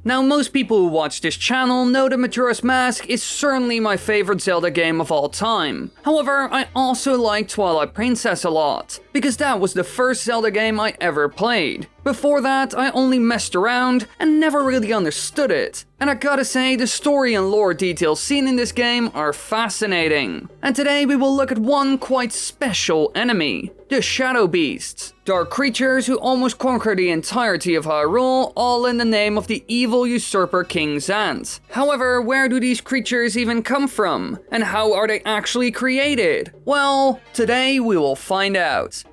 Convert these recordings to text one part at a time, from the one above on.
Now, most people who watch this channel know that Majora's Mask is certainly my favorite Zelda game of all time. However, I also like Twilight Princess a lot, because that was the first Zelda game I ever played. Before that, I only messed around and never really understood it. And I gotta say, the story and lore details seen in this game are fascinating. And today we will look at one quite special enemy, the Shadow Beasts. Dark creatures who almost conquer the entirety of Hyrule, all in the name of the evil usurper King Zant. However, where do these creatures even come from? And how are they actually created? Well, today we will find out.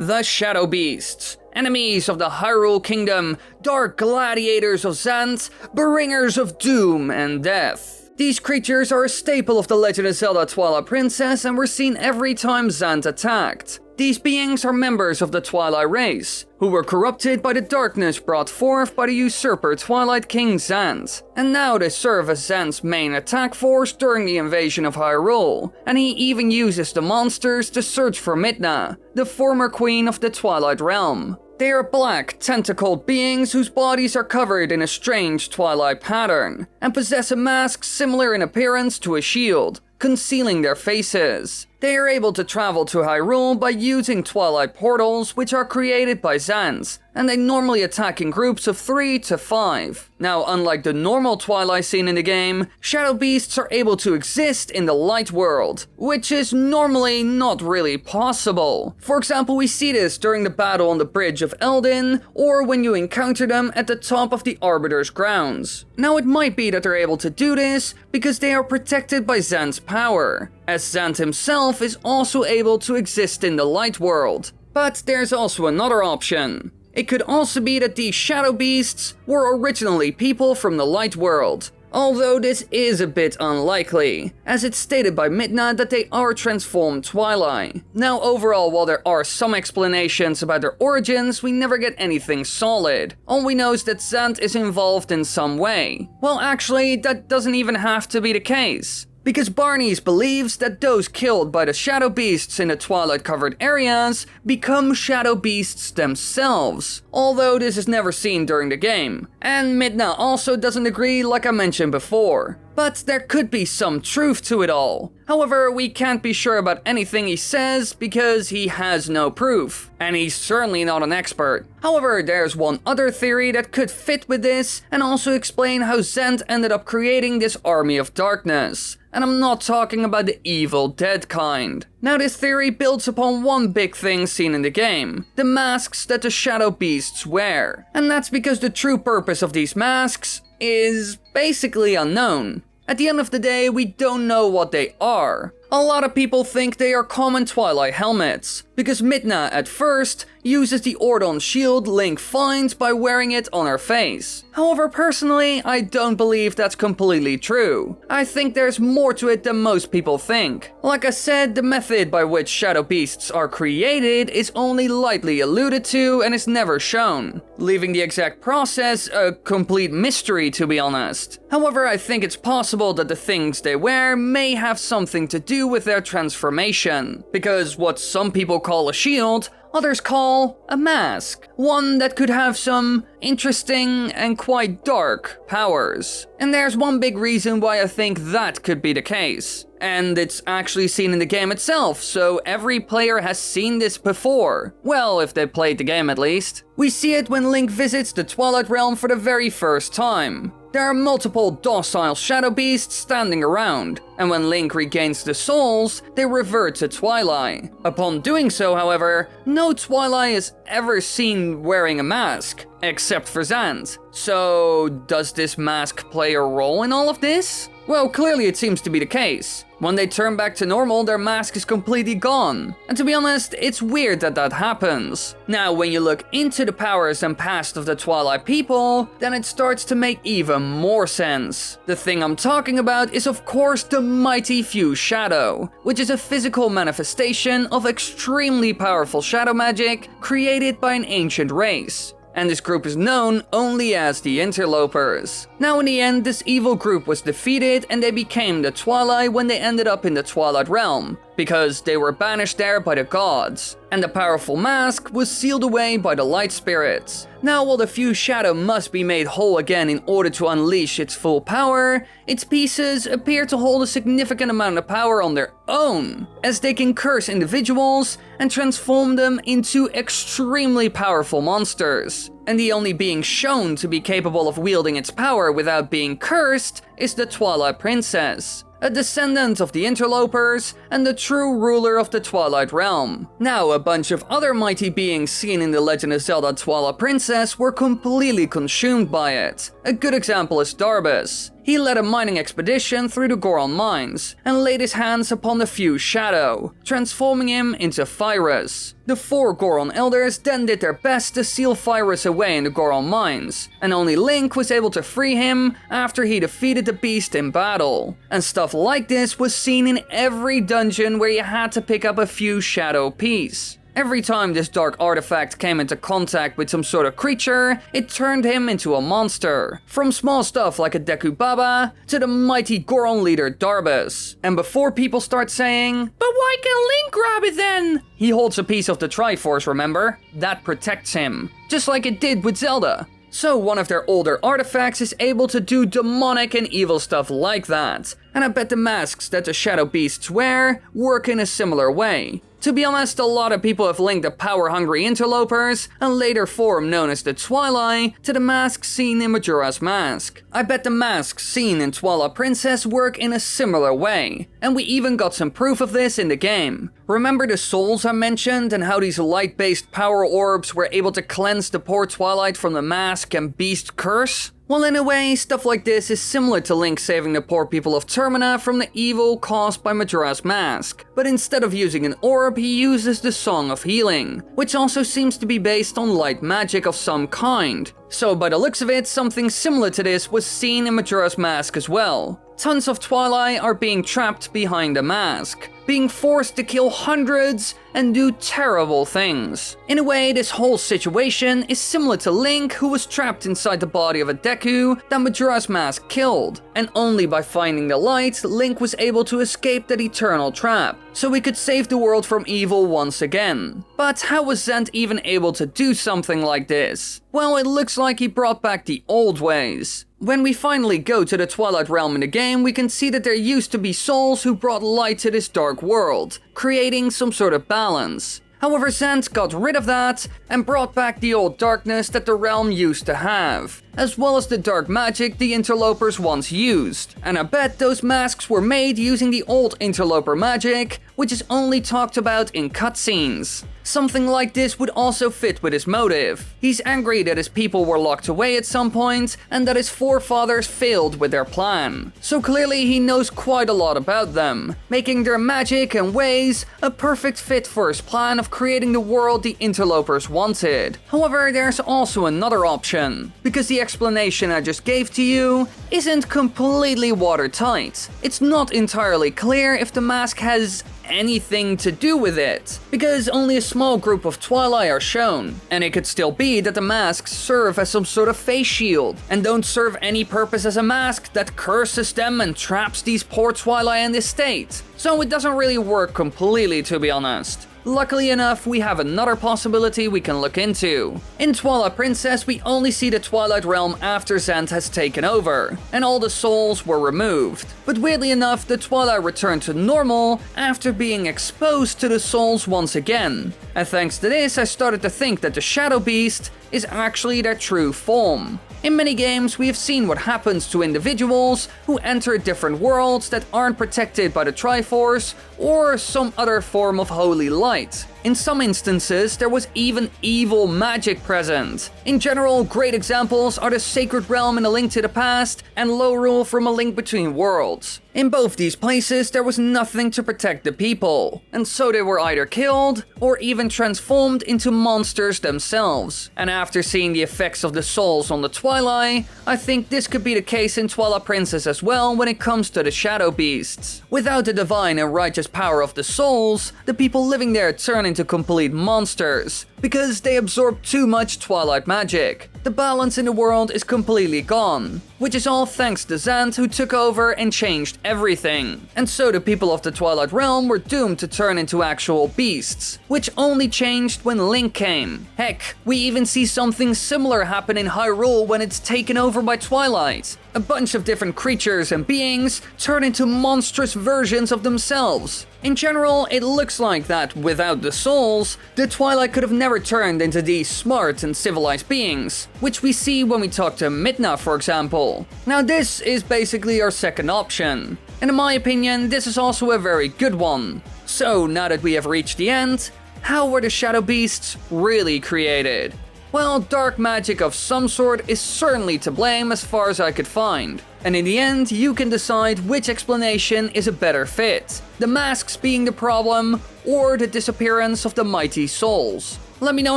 The Shadow Beasts, enemies of the Hyrule Kingdom, dark gladiators of Zant, bringers of doom and death. These creatures are a staple of the Legend of Zelda Twilight Princess and were seen every time Zant attacked. These beings are members of the Twilight race, who were corrupted by the darkness brought forth by the usurper Twilight King Zant. And now they serve as Zant's main attack force during the invasion of Hyrule, and he even uses the monsters to search for Midna, the former queen of the Twilight Realm. They are black, tentacled beings whose bodies are covered in a strange twilight pattern, and possess a mask similar in appearance to a shield, concealing their faces. They are able to travel to Hyrule by using twilight portals which are created by Zant, and they normally attack in groups of 3 to 5. Now, unlike the normal Twilight seen in the game, Shadow Beasts are able to exist in the light world, which is normally not really possible. For example, we see this during the battle on the bridge of Eldin, or when you encounter them at the top of the Arbiter's grounds. Now, it might be that they're able to do this because they are protected by Zant's power, as Zant himself is also able to exist in the light world. But there's also another option. It could also be that these Shadow Beasts were originally people from the light world, although this is a bit unlikely, as it's stated by Midna that they are transformed Twilight. Now overall, while there are some explanations about their origins, we never get anything solid. All we know is that Zant is involved in some way. Well, actually, that doesn't even have to be the case, because Barnes believes that those killed by the Shadow Beasts in the Twilight-covered areas become Shadow Beasts themselves, although this is never seen during the game. And Midna also doesn't agree, like I mentioned before. But there could be some truth to it all. However, we can't be sure about anything he says because he has no proof, and he's certainly not an expert. However, there's one other theory that could fit with this and also explain how Zant ended up creating this army of darkness. And I'm not talking about the Evil Dead kind. Now, this theory builds upon one big thing seen in the game, the masks that the Shadow Beasts wear. And that's because the true purpose of these masks is basically unknown. At the end of the day, we don't know what they are. A lot of people think they are common Twilight helmets, because Midna, at first, uses the Ordon shield Link finds by wearing it on her face. However, personally, I don't believe that's completely true. I think there's more to it than most people think. Like I said, the method by which Shadow Beasts are created is only lightly alluded to and is never shown, leaving the exact process a complete mystery, to be honest. However, I think it's possible that the things they wear may have something to do with their transformation, because what some people call a shield, others call a mask, one that could have some interesting and quite dark powers. And there's one big reason why I think that could be the case. And it's actually seen in the game itself, so every player has seen this before. Well, if they played the game at least. We see it when Link visits the Twilight Realm for the very first time. There are multiple docile Shadow Beasts standing around, and when Link regains the souls, they revert to Twilight. Upon doing so, however, no Twilight is ever seen wearing a mask, except for Zant. So, does this mask play a role in all of this? Well, clearly it seems to be the case. When they turn back to normal, their mask is completely gone. And to be honest, it's weird that that happens. Now, when you look into the powers and past of the Twilight people, then it starts to make even more sense. The thing I'm talking about is of course the mighty Fuse Shadow, which is a physical manifestation of extremely powerful shadow magic created by an ancient race. And this group is known only as the Interlopers. Now in the end, this evil group was defeated and they became the Twilight when they ended up in the Twilight Realm, because they were banished there by the gods, and the powerful mask was sealed away by the light spirits. Now, while the fused shadow must be made whole again in order to unleash its full power, its pieces appear to hold a significant amount of power on their own, as they can curse individuals and transform them into extremely powerful monsters. And the only being shown to be capable of wielding its power without being cursed is the Twilight Princess, a descendant of the interlopers and the true ruler of the Twilight Realm. Now, a bunch of other mighty beings seen in The Legend of Zelda Twilight Princess were completely consumed by it. A good example is Darbus. He led a mining expedition through the Goron mines and laid his hands upon the fused shadow, transforming him into Pyrus. The 4 Goron elders then did their best to seal Pyrus away in the Goron mines, and only Link was able to free him after he defeated the beast in battle. And stuff like this was seen in every dungeon where you had to pick up a fused shadow piece. Every time this dark artifact came into contact with some sort of creature, it turned him into a monster. From small stuff like a Deku Baba to the mighty Goron leader Darbus. And before people start saying, "But why can Link grab it then?" He holds a piece of the triforce, remember? That protects him, just like it did with Zelda. So one of their older artifacts is able to do demonic and evil stuff like that. And I bet the masks that the shadow beasts wear work in a similar way. To be honest, a lot of people have linked the power-hungry interlopers, a later form known as the Twilight, to the masks seen in Majora's Mask. I bet the masks seen in Twilight Princess work in a similar way, and we even got some proof of this in the game. Remember the souls I mentioned and how these light-based power orbs were able to cleanse the poor Twilight from the mask and beast curse? Well, in a way, stuff like this is similar to Link saving the poor people of Termina from the evil caused by Majora's Mask. But instead of using an orb, he uses the Song of Healing, which also seems to be based on light magic of some kind. So by the looks of it, something similar to this was seen in Majora's Mask as well. Tons of Twilight are being trapped behind a mask, being forced to kill hundreds and do terrible things. In a way, this whole situation is similar to Link, who was trapped inside the body of a Deku that Majora's Mask killed, and only by finding the light, Link was able to escape that eternal trap, so he could save the world from evil once again. But how was Zant even able to do something like this? Well, it looks like he brought back the old ways. When we finally go to the Twilight Realm in the game, we can see that there used to be souls who brought light to this dark world, creating some sort of balance. However, Zant got rid of that and brought back the old darkness that the realm used to have, as well as the dark magic the interlopers once used. And I bet those masks were made using the old interloper magic, which is only talked about in cutscenes. Something like this would also fit with his motive. He's angry that his people were locked away at some point and that his forefathers failed with their plan. So clearly he knows quite a lot about them, making their magic and ways a perfect fit for his plan of creating the world the interlopers wanted. However, there's also another option, because the explanation I just gave to you isn't completely watertight. It's not entirely clear if the mask has anything to do with it, because only a small group of Twilight are shown, and it could still be that the masks serve as some sort of face shield, and don't serve any purpose as a mask that curses them and traps these poor Twilight in this state. So it doesn't really work completely, to be honest. Luckily enough, we have another possibility we can look into. In Twilight Princess, we only see the Twilight Realm after Zant has taken over, and all the souls were removed. But weirdly enough, the Twilight returned to normal after being exposed to the souls once again. And thanks to this, I started to think that the Shadow Beast is actually their true form. In many games, we have seen what happens to individuals who enter different worlds that aren't protected by the Triforce or some other form of holy light. In some instances, there was even evil magic present. In general, great examples are the Sacred Realm in A Link to the Past and Lorule from A Link Between Worlds. In both these places, there was nothing to protect the people, and so they were either killed or even transformed into monsters themselves. And after seeing the effects of the souls on the Twilight, I think this could be the case in Twilight Princess as well when it comes to the Shadow Beasts. Without the divine and righteous power of the souls, the people living there turning into complete monsters, because they absorb too much Twilight magic. The balance in the world is completely gone, which is all thanks to Zant, who took over and changed everything. And so the people of the Twilight Realm were doomed to turn into actual beasts, which only changed when Link came. Heck, we even see something similar happen in Hyrule when it's taken over by Twilight. A bunch of different creatures and beings turn into monstrous versions of themselves. In general, it looks like that without the souls, the Twilight could have never turned into these smart and civilized beings, which we see when we talk to Midna, for example. Now this is basically our second option, and in my opinion, this is also a very good one. So now that we have reached the end, how were the Shadow Beasts really created? Well, dark magic of some sort is certainly to blame as far as I could find. And in the end, you can decide which explanation is a better fit. The masks being the problem, or the disappearance of the mighty souls. Let me know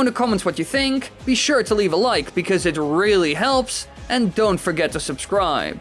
in the comments what you think, be sure to leave a like because it really helps, and don't forget to subscribe.